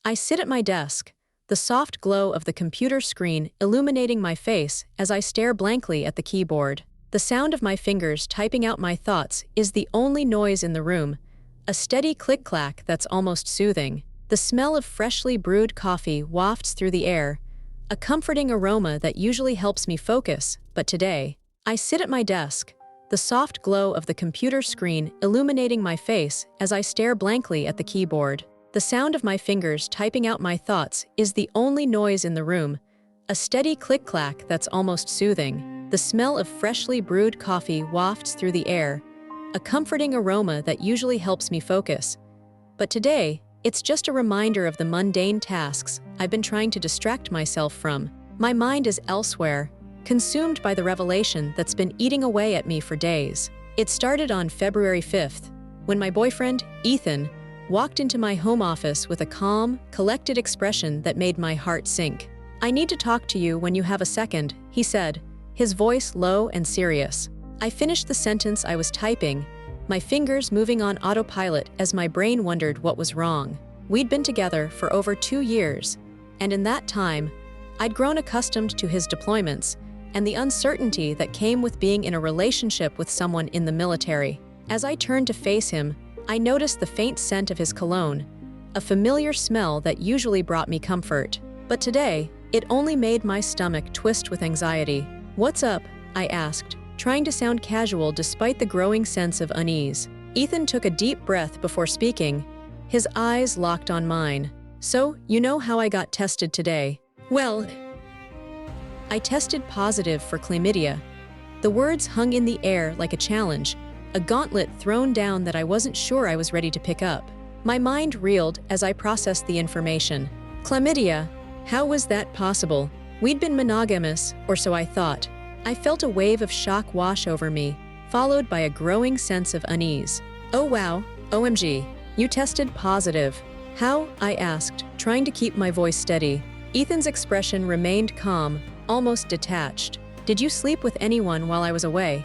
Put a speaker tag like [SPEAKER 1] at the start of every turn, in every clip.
[SPEAKER 1] I sit at my desk, the soft glow of the computer screen illuminating my face as I stare blankly at the keyboard. The sound of my fingers typing out my thoughts is the only noise in the room, a steady click-clack that's almost soothing. The smell of freshly brewed coffee wafts through the air, a comforting aroma that usually helps me focus, but today, I sit at my desk, the soft glow of the computer screen illuminating my face as I stare blankly at the keyboard. The sound of my fingers typing out my thoughts is the only noise in the room, a steady click-clack that's almost soothing. The smell of freshly brewed coffee wafts through the air, a comforting aroma that usually helps me focus. But today, it's just a reminder of the mundane tasks I've been trying to distract myself from. My mind is elsewhere, consumed by the revelation that's been eating away at me for days. It started on February 5th, when my boyfriend, Ethan, walked into my home office with a calm, collected expression that made my heart sink. "I need to talk to you when you have a second," he said, his voice low and serious. I finished the sentence I was typing, my fingers moving on autopilot as my brain wondered what was wrong. We'd been together for over 2 years, and in that time, I'd grown accustomed to his deployments and the uncertainty that came with being in a relationship with someone in the military. As I turned to face him, I noticed the faint scent of his cologne, a familiar smell that usually brought me comfort. But today, it only made my stomach twist with anxiety. "What's up?" I asked, trying to sound casual despite the growing sense of unease. Ethan took a deep breath before speaking, his eyes locked on mine. "So, you know how I got tested today?" "Well, I tested positive for chlamydia." The words hung in the air like a challenge, a gauntlet thrown down that I wasn't sure I was ready to pick up. My mind reeled as I processed the information. Chlamydia? How was that possible? We'd been monogamous, or so I thought. I felt a wave of shock wash over me, followed by a growing sense of unease. "Oh wow, OMG, you tested positive. How?" I asked, trying to keep my voice steady. Ethan's expression remained calm, almost detached. "Did you sleep with anyone while I was away?"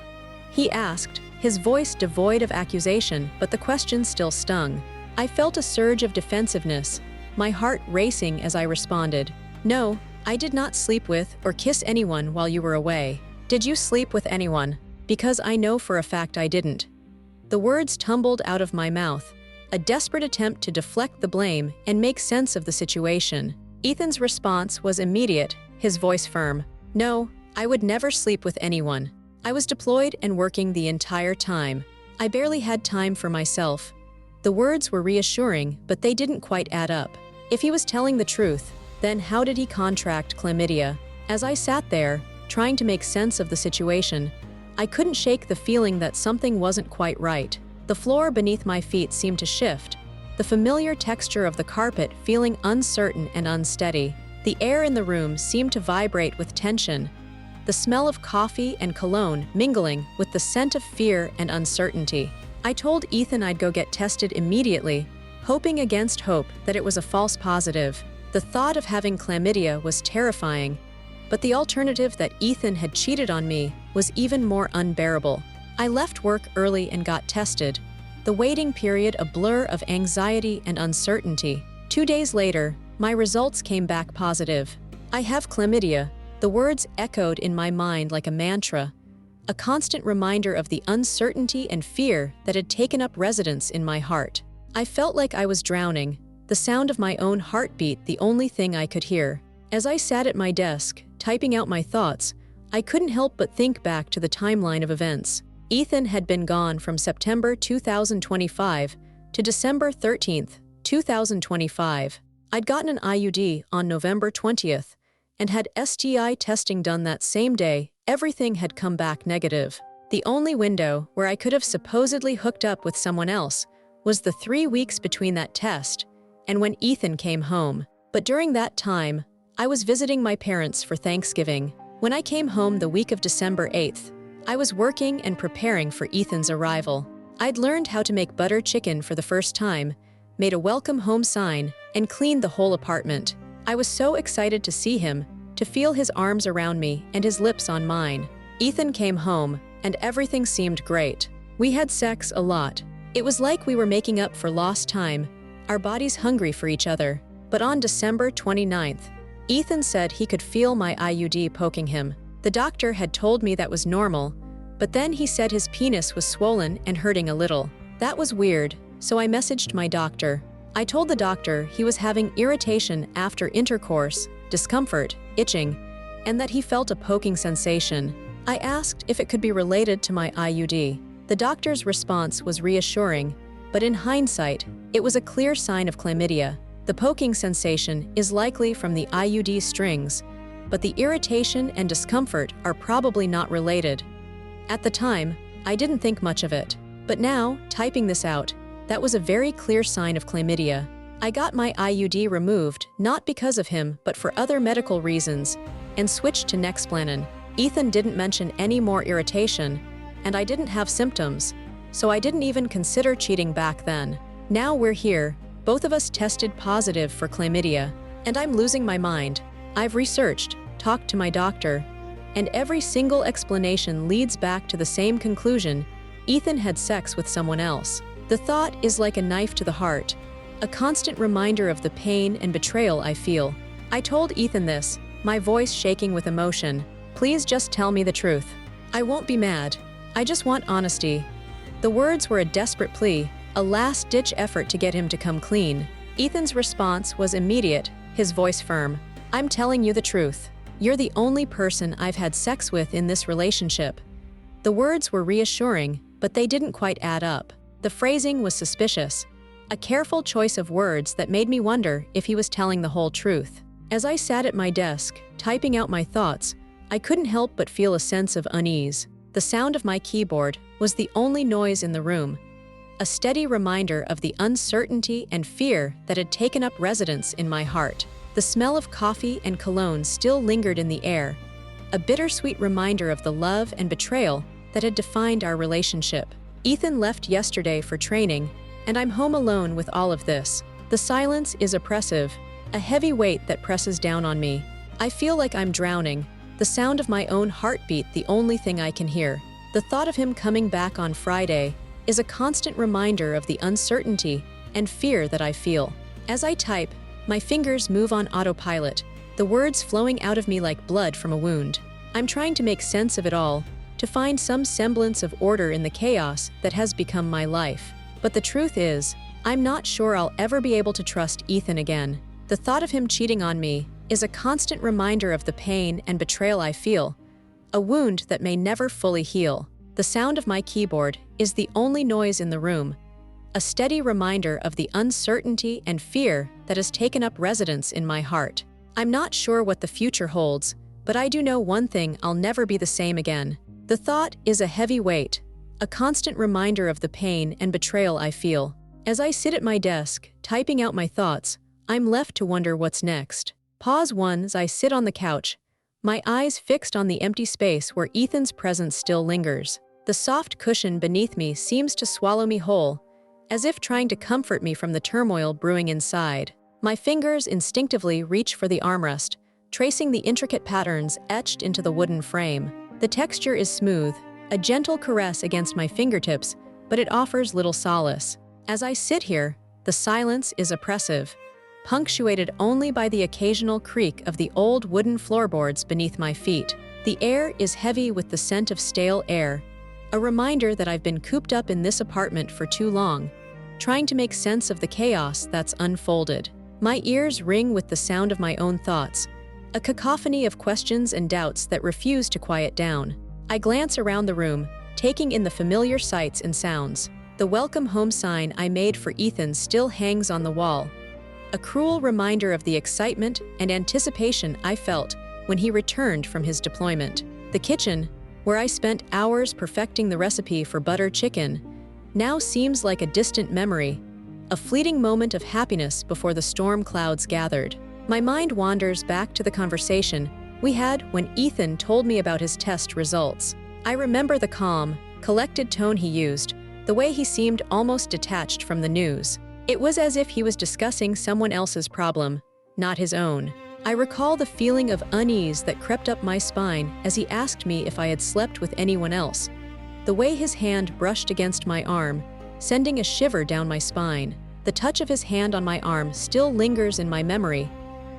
[SPEAKER 1] he asked, his voice devoid of accusation, but the question still stung. I felt a surge of defensiveness, my heart racing as I responded. "No, I did not sleep with or kiss anyone while you were away." "Did you sleep with anyone?" "Because I know for a fact I didn't." The words tumbled out of my mouth, a desperate attempt to deflect the blame and make sense of the situation. Ethan's response was immediate, his voice firm. "No, I would never sleep with anyone. I was deployed and working the entire time. I barely had time for myself." The words were reassuring, but they didn't quite add up. If he was telling the truth, then how did he contract chlamydia? As I sat there, trying to make sense of the situation, I couldn't shake the feeling that something wasn't quite right. The floor beneath my feet seemed to shift, the familiar texture of the carpet feeling uncertain and unsteady. The air in the room seemed to vibrate with tension, the smell of coffee and cologne mingling with the scent of fear and uncertainty. I told Ethan I'd go get tested immediately, hoping against hope that it was a false positive. The thought of having chlamydia was terrifying, but the alternative that Ethan had cheated on me was even more unbearable. I left work early and got tested, the waiting period a blur of anxiety and uncertainty. 2 days later, my results came back positive. "I have chlamydia." The words echoed in my mind like a mantra, a constant reminder of the uncertainty and fear that had taken up residence in my heart. I felt like I was drowning, the sound of my own heartbeat the only thing I could hear. As I sat at my desk, typing out my thoughts, I couldn't help but think back to the timeline of events. Ethan had been gone from September 2025 to December 13th, 2025. I'd gotten an IUD on November 20th, and had STI testing done that same day. Everything had come back negative. The only window where I could have supposedly hooked up with someone else was the 3 weeks between that test and when Ethan came home. But during that time, I was visiting my parents for Thanksgiving. When I came home the week of December 8th, I was working and preparing for Ethan's arrival. I'd learned how to make butter chicken for the first time, made a welcome home sign, and cleaned the whole apartment. I was so excited to see him, to feel his arms around me and his lips on mine. Ethan came home, and everything seemed great. We had sex a lot. It was like we were making up for lost time, our bodies hungry for each other. But on December 29th, Ethan said he could feel my IUD poking him. The doctor had told me that was normal, but then he said his penis was swollen and hurting a little. That was weird, so I messaged my doctor. I told the doctor he was having irritation after intercourse, discomfort, itching, and that he felt a poking sensation. I asked if it could be related to my IUD. The doctor's response was reassuring, but in hindsight, it was a clear sign of chlamydia. The poking sensation is likely from the IUD strings, but the irritation and discomfort are probably not related. At the time, I didn't think much of it. But now, typing this out, that was a very clear sign of chlamydia. I got my IUD removed, not because of him, but for other medical reasons, and switched to Nexplanon. Ethan didn't mention any more irritation, and I didn't have symptoms, so I didn't even consider cheating back then. Now we're here, both of us tested positive for chlamydia, and I'm losing my mind. I've researched, talked to my doctor, and every single explanation leads back to the same conclusion: Ethan had sex with someone else. The thought is like a knife to the heart, a constant reminder of the pain and betrayal I feel. I told Ethan this, my voice shaking with emotion. Please just tell me the truth. I won't be mad. I just want honesty. The words were a desperate plea, a last-ditch effort to get him to come clean. Ethan's response was immediate, his voice firm. I'm telling you the truth. You're the only person I've had sex with in this relationship. The words were reassuring, but they didn't quite add up. The phrasing was suspicious, a careful choice of words that made me wonder if he was telling the whole truth. As I sat at my desk, typing out my thoughts, I couldn't help but feel a sense of unease. The sound of my keyboard was the only noise in the room, a steady reminder of the uncertainty and fear that had taken up residence in my heart. The smell of coffee and cologne still lingered in the air, a bittersweet reminder of the love and betrayal that had defined our relationship. Ethan left yesterday for training, and I'm home alone with all of this. The silence is oppressive, a heavy weight that presses down on me. I feel like I'm drowning, the sound of my own heartbeat the only thing I can hear. The thought of him coming back on Friday is a constant reminder of the uncertainty and fear that I feel. As I type, my fingers move on autopilot, the words flowing out of me like blood from a wound. I'm trying to make sense of it all, to find some semblance of order in the chaos that has become my life. But the truth is, I'm not sure I'll ever be able to trust Ethan again. The thought of him cheating on me is a constant reminder of the pain and betrayal I feel, a wound that may never fully heal. The sound of my keyboard is the only noise in the room, a steady reminder of the uncertainty and fear that has taken up residence in my heart. I'm not sure what the future holds, but I do know one thing: I'll never be the same again. The thought is a heavy weight, a constant reminder of the pain and betrayal I feel. As I sit at my desk, typing out my thoughts, I'm left to wonder what's next. Pause 1 as I sit on the couch, my eyes fixed on the empty space where Ethan's presence still lingers. The soft cushion beneath me seems to swallow me whole, as if trying to comfort me from the turmoil brewing inside. My fingers instinctively reach for the armrest, tracing the intricate patterns etched into the wooden frame. The texture is smooth, a gentle caress against my fingertips, but it offers little solace. As I sit here, the silence is oppressive, punctuated only by the occasional creak of the old wooden floorboards beneath my feet. The air is heavy with the scent of stale air, a reminder that I've been cooped up in this apartment for too long, trying to make sense of the chaos that's unfolded. My ears ring with the sound of my own thoughts, a cacophony of questions and doubts that refuse to quiet down. I glance around the room, taking in the familiar sights and sounds. The welcome home sign I made for Ethan still hangs on the wall, a cruel reminder of the excitement and anticipation I felt when he returned from his deployment. The kitchen, where I spent hours perfecting the recipe for butter chicken, now seems like a distant memory, a fleeting moment of happiness before the storm clouds gathered. My mind wanders back to the conversation we had when Ethan told me about his test results. I remember the calm, collected tone he used, the way he seemed almost detached from the news. It was as if he was discussing someone else's problem, not his own. I recall the feeling of unease that crept up my spine as he asked me if I had slept with anyone else, the way his hand brushed against my arm, sending a shiver down my spine. The touch of his hand on my arm still lingers in my memory,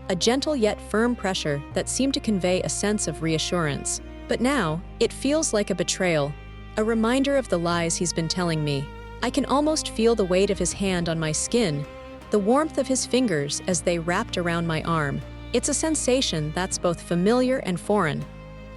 [SPEAKER 1] a gentle yet firm pressure that seemed to convey a sense of reassurance. But now, it feels like a betrayal, a reminder of the lies he's been telling me. I can almost feel the weight of his hand on my skin, the warmth of his fingers as they wrapped around my arm. It's a sensation that's both familiar and foreign,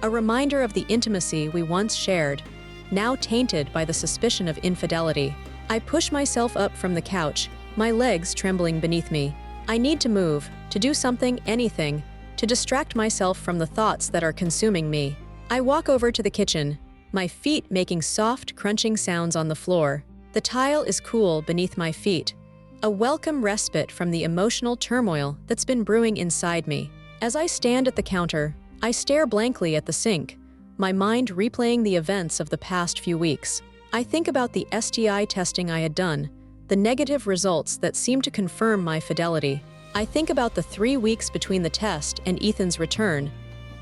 [SPEAKER 1] a reminder of the intimacy we once shared, now tainted by the suspicion of infidelity. I push myself up from the couch, my legs trembling beneath me. I need to move, to do something, anything, to distract myself from the thoughts that are consuming me. I walk over to the kitchen, my feet making soft, crunching sounds on the floor. The tile is cool beneath my feet, a welcome respite from the emotional turmoil that's been brewing inside me. As I stand at the counter, I stare blankly at the sink, my mind replaying the events of the past few weeks. I think about the STI testing I had done, the negative results that seemed to confirm my fidelity. I think about the 3 weeks between the test and Ethan's return,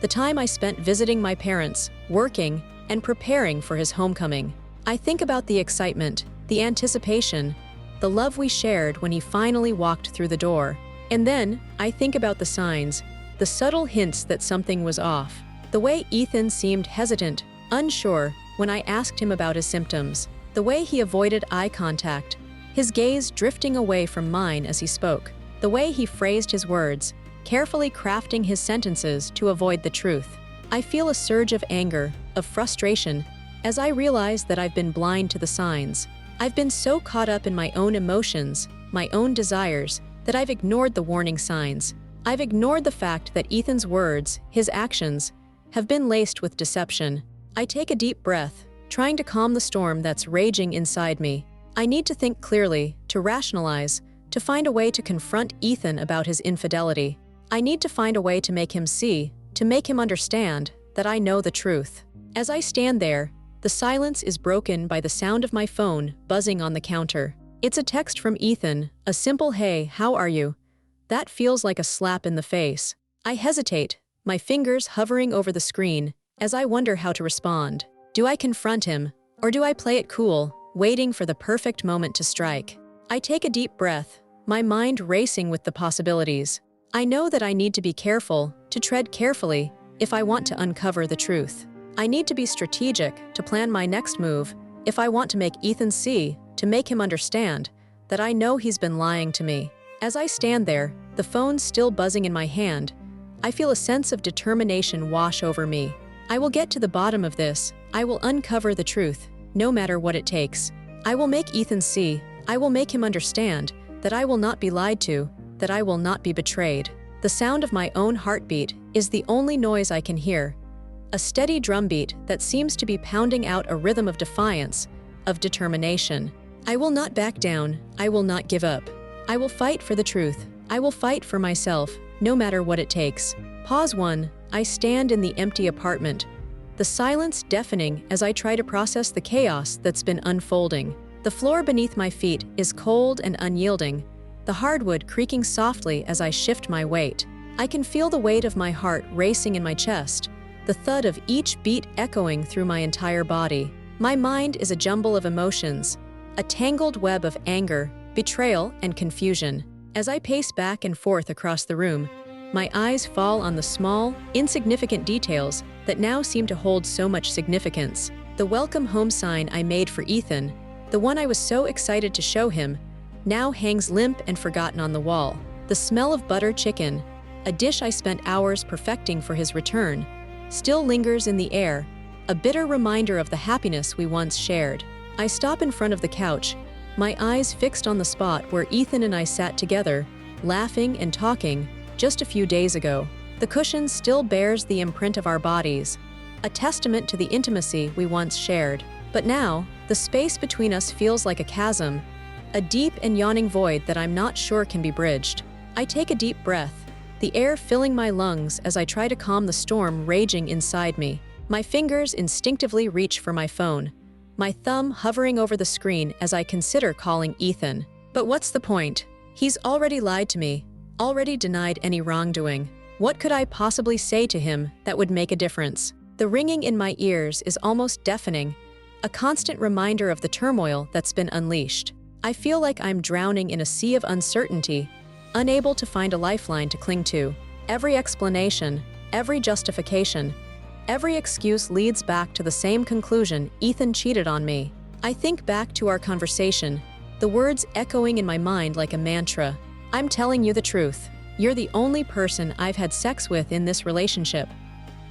[SPEAKER 1] the time I spent visiting my parents, working, and preparing for his homecoming. I think about the excitement, the anticipation, the love we shared when he finally walked through the door. And then, I think about the signs, the subtle hints that something was off. The way Ethan seemed hesitant, unsure, when I asked him about his symptoms. The way he avoided eye contact, his gaze drifting away from mine as he spoke. The way he phrased his words, carefully crafting his sentences to avoid the truth. I feel a surge of anger, of frustration, as I realize that I've been blind to the signs. I've been so caught up in my own emotions, my own desires, that I've ignored the warning signs. I've ignored the fact that Ethan's words, his actions, have been laced with deception. I take a deep breath, trying to calm the storm that's raging inside me. I need to think clearly, to rationalize, to find a way to confront Ethan about his infidelity. I need to find a way to make him see, to make him understand, that I know the truth. As I stand there, the silence is broken by the sound of my phone buzzing on the counter. It's a text from Ethan, a simple "Hey, how are you?" That feels like a slap in the face. I hesitate, my fingers hovering over the screen, as I wonder how to respond. Do I confront him, or do I play it cool, waiting for the perfect moment to strike? I take a deep breath, my mind racing with the possibilities. I know that I need to be careful, to tread carefully, if I want to uncover the truth. I need to be strategic, to plan my next move, if I want to make Ethan see, to make him understand, that I know he's been lying to me. As I stand there, the phone still buzzing in my hand, I feel a sense of determination wash over me. I will get to the bottom of this. I will uncover the truth, no matter what it takes. I will make Ethan see, I will make him understand, that I will not be lied to, that I will not be betrayed. The sound of my own heartbeat is the only noise I can hear, a steady drumbeat that seems to be pounding out a rhythm of defiance, of determination. I will not back down, I will not give up. I will fight for the truth, I will fight for myself, no matter what it takes. Pause 1. I stand in the empty apartment, the silence deafening as I try to process the chaos that's been unfolding. The floor beneath my feet is cold and unyielding, the hardwood creaking softly as I shift my weight. I can feel the weight of my heart racing in my chest, the thud of each beat echoing through my entire body. My mind is a jumble of emotions, a tangled web of anger, betrayal, and confusion. As I pace back and forth across the room, my eyes fall on the small, insignificant details that now seem to hold so much significance. The welcome home sign I made for Ethan, the one I was so excited to show him, now hangs limp and forgotten on the wall. The smell of butter chicken, a dish I spent hours perfecting for his return, still lingers in the air, a bitter reminder of the happiness we once shared. I stop in front of the couch, my eyes fixed on the spot where Ethan and I sat together, laughing and talking, just a few days ago. The cushion still bears the imprint of our bodies, a testament to the intimacy we once shared. But now, the space between us feels like a chasm, a deep and yawning void that I'm not sure can be bridged. I take a deep breath, the air filling my lungs as I try to calm the storm raging inside me. My fingers instinctively reach for my phone, my thumb hovering over the screen as I consider calling Ethan. But what's the point? He's already lied to me, already denied any wrongdoing. What could I possibly say to him that would make a difference? The ringing in my ears is almost deafening, a constant reminder of the turmoil that's been unleashed. I feel like I'm drowning in a sea of uncertainty, unable to find a lifeline to cling to. Every explanation, every justification, every excuse leads back to the same conclusion: Ethan cheated on me. I think back to our conversation, the words echoing in my mind like a mantra. I'm telling you the truth. You're the only person I've had sex with in this relationship.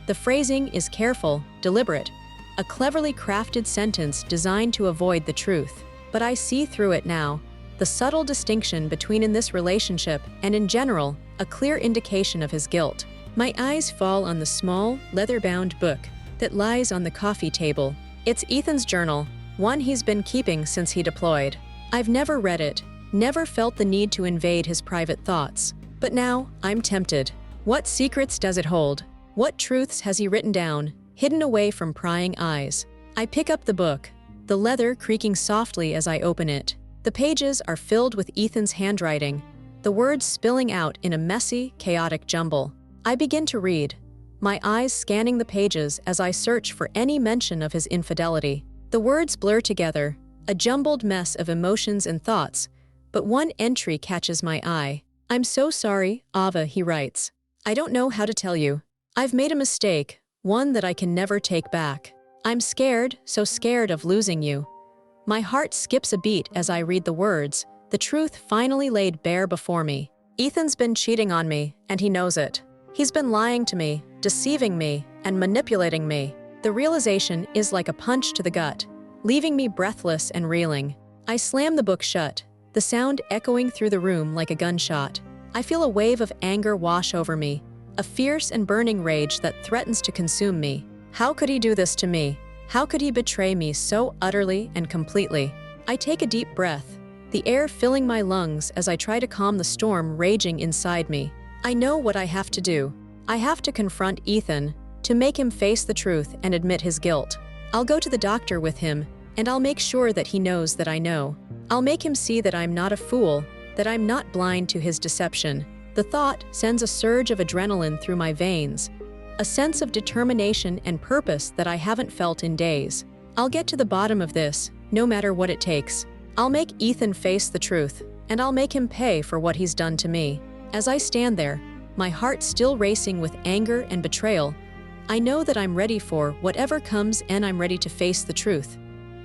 [SPEAKER 1] The phrasing is careful, deliberate, a cleverly crafted sentence designed to avoid the truth. But I see through it now, the subtle distinction between in this relationship and in general, a clear indication of his guilt. My eyes fall on the small, leather-bound book that lies on the coffee table. It's Ethan's journal, one he's been keeping since he deployed. I've never read it, never felt the need to invade his private thoughts. But now, I'm tempted. What secrets does it hold? What truths has he written down, hidden away from prying eyes? I pick up the book, the leather creaking softly as I open it. The pages are filled with Ethan's handwriting, the words spilling out in a messy, chaotic jumble. I begin to read, my eyes scanning the pages as I search for any mention of his infidelity. The words blur together, a jumbled mess of emotions and thoughts, but one entry catches my eye. I'm so sorry, Ava, he writes. I don't know how to tell you. I've made a mistake, one that I can never take back. I'm scared, so scared of losing you. My heart skips a beat as I read the words, the truth finally laid bare before me. Ethan's been cheating on me, and he knows it. He's been lying to me, deceiving me, and manipulating me. The realization is like a punch to the gut, leaving me breathless and reeling. I slam the book shut, the sound echoing through the room like a gunshot. I feel a wave of anger wash over me, a fierce and burning rage that threatens to consume me. How could he do this to me? How could he betray me so utterly and completely? I take a deep breath, the air filling my lungs as I try to calm the storm raging inside me. I know what I have to do. I have to confront Ethan, to make him face the truth and admit his guilt. I'll go to the doctor with him, and I'll make sure that he knows that I know. I'll make him see that I'm not a fool, that I'm not blind to his deception. The thought sends a surge of adrenaline through my veins, a sense of determination and purpose that I haven't felt in days. I'll get to the bottom of this, no matter what it takes. I'll make Ethan face the truth, and I'll make him pay for what he's done to me. As I stand there, my heart still racing with anger and betrayal, I know that I'm ready for whatever comes, and I'm ready to face the truth,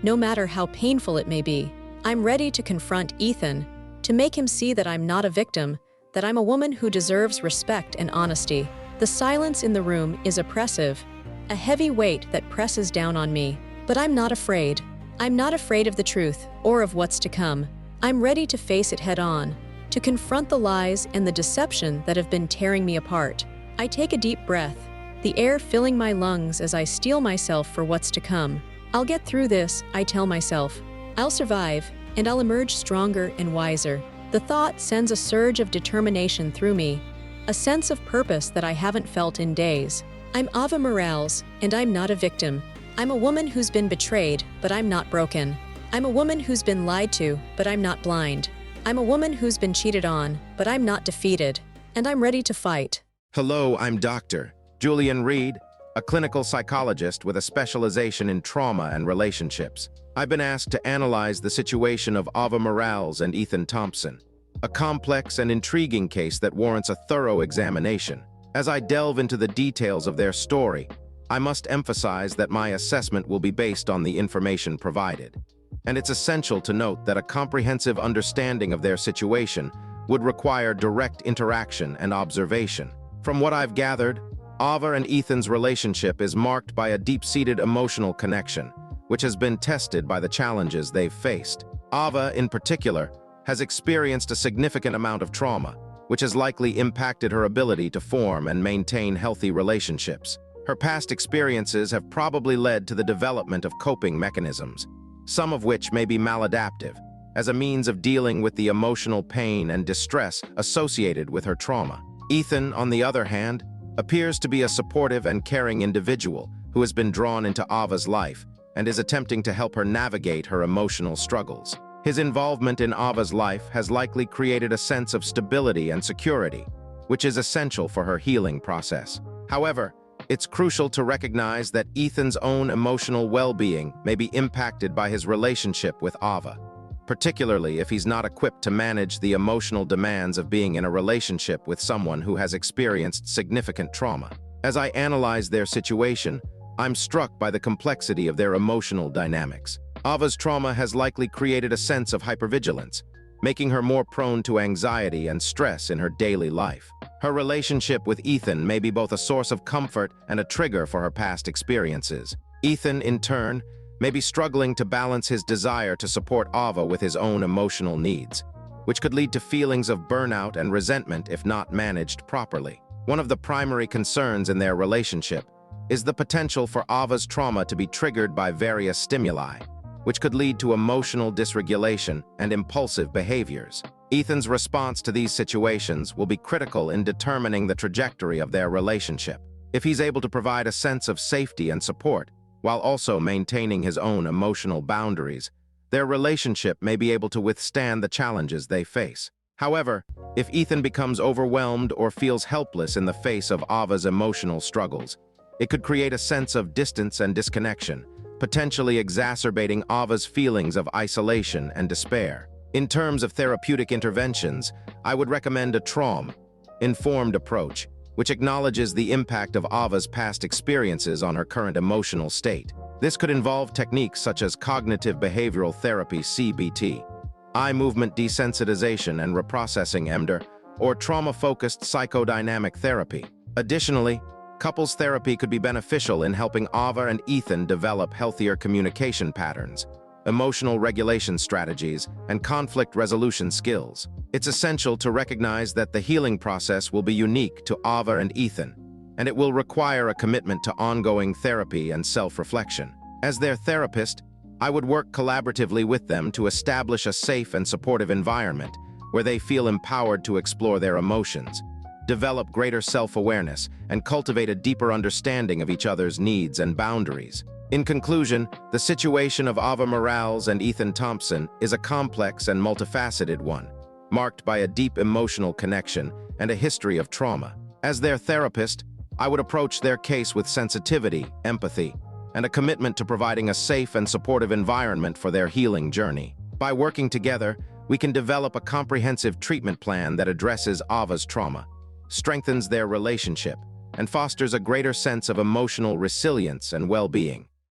[SPEAKER 1] no matter how painful it may be. I'm ready to confront Ethan, to make him see that I'm not a victim, that I'm a woman who deserves respect and honesty. The silence in the room is oppressive, a heavy weight that presses down on me. But I'm not afraid. I'm not afraid of the truth or of what's to come. I'm ready to face it head on, to confront the lies and the deception that have been tearing me apart. I take a deep breath, the air filling my lungs as I steel myself for what's to come. I'll get through this, I tell myself. I'll survive, and I'll emerge stronger and wiser. The thought sends a surge of determination through me, a sense of purpose that I haven't felt in days. I'm Ava Morales, and I'm not a victim. I'm a woman who's been betrayed, but I'm not broken. I'm a woman who's been lied to, but I'm not blind. I'm a woman who's been cheated on, but I'm not defeated. And I'm ready to fight.
[SPEAKER 2] Hello, I'm Dr. Julian Reed, a clinical psychologist with a specialization in trauma and relationships. I've been asked to analyze the situation of Ava Morales and Ethan Thompson, a complex and intriguing case that warrants a thorough examination. As I delve into the details of their story, I must emphasize that my assessment will be based on the information provided. And it's essential to note that a comprehensive understanding of their situation would require direct interaction and observation. From what I've gathered, Ava and Ethan's relationship is marked by a deep-seated emotional connection, which has been tested by the challenges they've faced. Ava, in particular, has experienced a significant amount of trauma, which has likely impacted her ability to form and maintain healthy relationships. Her past experiences have probably led to the development of coping mechanisms, some of which may be maladaptive, as a means of dealing with the emotional pain and distress associated with her trauma. Ethan, on the other hand, appears to be a supportive and caring individual who has been drawn into Ava's life and is attempting to help her navigate her emotional struggles. His involvement in Ava's life has likely created a sense of stability and security, which is essential for her healing process. However, it's crucial to recognize that Ethan's own emotional well-being may be impacted by his relationship with Ava. particularly if he's not equipped to manage the emotional demands of being in a relationship with someone who has experienced significant trauma. As I analyze their situation, I'm struck by the complexity of their emotional dynamics. Ava's trauma has likely created a sense of hypervigilance, making her more prone to anxiety and stress in her daily life. Her relationship with Ethan may be both a source of comfort and a trigger for her past experiences. Ethan, in turn, may be struggling to balance his desire to support Ava with his own emotional needs, which could lead to feelings of burnout and resentment if not managed properly. One of the primary concerns in their relationship is the potential for Ava's trauma to be triggered by various stimuli, which could lead to emotional dysregulation and impulsive behaviors. Ethan's response to these situations will be critical in determining the trajectory of their relationship. If he's able to provide a sense of safety and support, while also maintaining his own emotional boundaries, their relationship may be able to withstand the challenges they face. However, if Ethan becomes overwhelmed or feels helpless in the face of Ava's emotional struggles, it could create a sense of distance and disconnection, potentially exacerbating Ava's feelings of isolation and despair. In terms of therapeutic interventions, I would recommend a trauma-informed approach, which acknowledges the impact of Ava's past experiences on her current emotional state. This could involve techniques such as cognitive behavioral therapy (CBT), eye movement desensitization and reprocessing (EMDR), or trauma-focused psychodynamic therapy. Additionally, couples therapy could be beneficial in helping Ava and Ethan develop healthier communication patterns, emotional regulation strategies, and conflict resolution skills. It's essential to recognize that the healing process will be unique to Ava and Ethan, and it will require a commitment to ongoing therapy and self-reflection. As their therapist, I would work collaboratively with them to establish a safe and supportive environment where they feel empowered to explore their emotions, develop greater self-awareness, and cultivate a deeper understanding of each other's needs and boundaries. In conclusion, the situation of Ava Morales and Ethan Thompson is a complex and multifaceted one, marked by a deep emotional connection and a history of trauma. As their therapist, I would approach their case with sensitivity, empathy, and a commitment to providing a safe and supportive environment for their healing journey. By working together, we can develop a comprehensive treatment plan that addresses Ava's trauma, strengthens their relationship, and fosters a greater sense of emotional resilience and well-being.